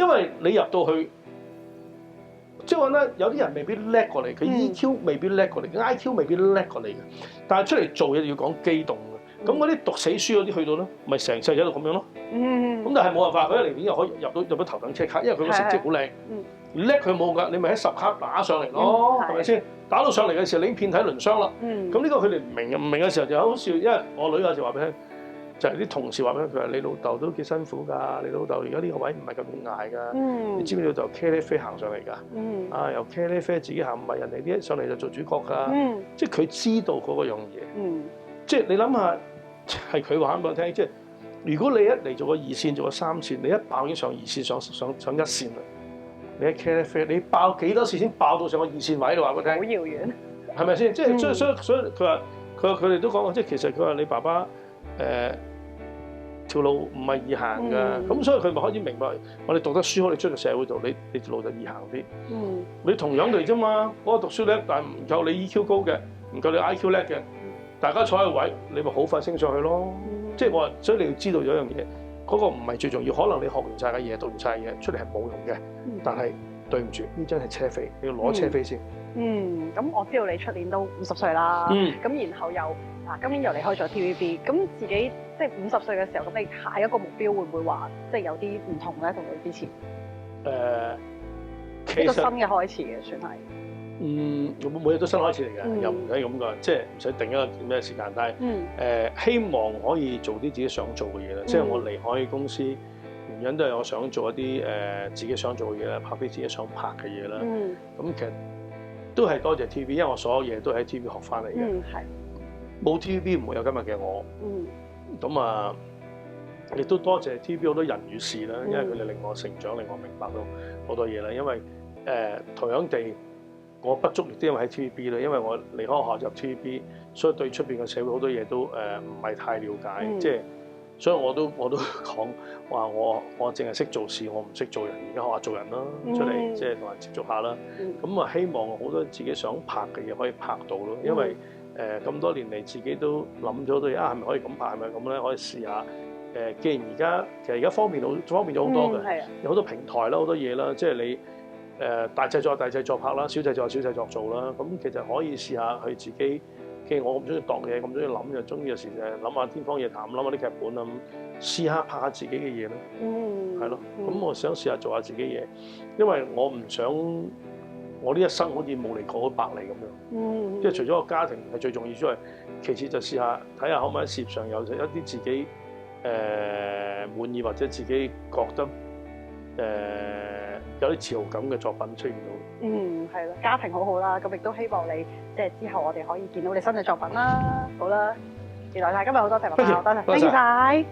因為你入到去，即係我覺得有啲人未必叻過你，佢 EQ 未必叻過你，IQ 未必叻過你嘅，但係出嚟做嘢要講機動嘅。咁嗰啲讀死書嗰啲去到咧，咪成世喺度咁樣咯。咁但係冇辦法，佢一零年又可以入到頭等車卡，因為佢個成績好靚。叻佢冇㗎，你咪喺10卡打上嚟咯，係咪先？打到上嚟嘅時候，你已經遍體鱗傷啦。咁呢個佢哋唔明嘅時候就好笑，因為我女有時話俾你聽，就係啲同事話俾佢話：你老豆都幾辛苦㗎，你老豆而家呢個位唔係咁易捱㗎。你知唔知老豆茄喱啡行上嚟㗎？啊，由茄喱啡自己行，唔係人哋啲上嚟就做主角㗎。即係佢知道嗰個樣嘢。即係你諗下，係佢話俾我聽，即係如果你一嚟做個2線，做個3線，你一爆已經上2線，上1線啦。你喺茄喱啡，你爆幾多次先爆到上個2線位？你話俾我聽。好遙遠。係咪先？即係所以佢哋都講過，即係其實佢話你爸爸條路唔係易行㗎。咁所以佢咪開始明白，我哋讀得書好，你出到社會度，你條路就易行啲。你同樣地啫嘛，嗰個讀書叻，但係唔夠你 EQ 高嘅，唔夠你 IQ 叻嘅，大家坐喺個位，你咪好快升上去咯。即係我話，所以你要知道有一樣嘢。嗰個唔係最重要，可能你學完晒嘅嘢、讀完晒嘅嘢出嚟係冇用嘅，但係對唔住，呢張係車飛，你要攞車飛先。咁我知道你出年都50歲啦，咁然後又今年又離開咗 TVB，咁自己即係50歲嘅時候，咁你下一個目標會唔會話即係有啲唔同咧？同你之前一個新嘅開始嘅算係。每日都新開始嚟嘅，又唔使咁講，即係唔使定一個咩時間，但係希望可以做啲自己想做嘅嘢啦。即係我離開公司原因都係我想做一啲自己想做嘅嘢啦，拍啲自己想拍嘅嘢啦。咁其實都係多謝 TVB，因為我所有嘢都係喺 TVB 學翻嚟嘅。冇 TVB 唔會有今日嘅我。咁啊，亦都多謝 TVB 好多人與事啦，因為佢哋令我成長，令我明白到好多嘢啦。因為同樣地。我不足亦都因為喺 TVB 啦，因為我離開學校入 TVB，所以對出邊嘅社會好多嘢都唔係太了解，即係所以我都講話我淨係識做事，我唔識做人，而家學下做人啦，出嚟即係同人接觸下啦。咁啊，希望好多自己想拍嘅嘢可以拍到咯，因為咁多年嚟自己都諗咗好多嘢啊，係咪可以咁拍，係咪咁咧？可以試下既然其實而家方便咗好多嘅，有好多平台啦，好多嘢啦，即係你。大製作拍啦，小製作做啦，咁其實可以試下佢自己。既然我咁中意度嘢，咁中意諗，又中意有時諗下天方夜譚，諗下啲劇本啊，咁試下拍下自己嘅嘢咯。係咯。咁我想試下做下自己嘢，因為我唔想我呢一生好似冇嚟過百里咁樣。即係除咗個家庭係最重要之外，其次就試下睇下可唔可以喺事業上有一啲自己滿意或者自己覺得有啲自豪感嘅作品出現到。係啦，家庭好好啦，咁亦都希望你即係之後我哋可以見到你新嘅作品啦。好啦，原來今日好多謝爸爸，多謝，多謝晒。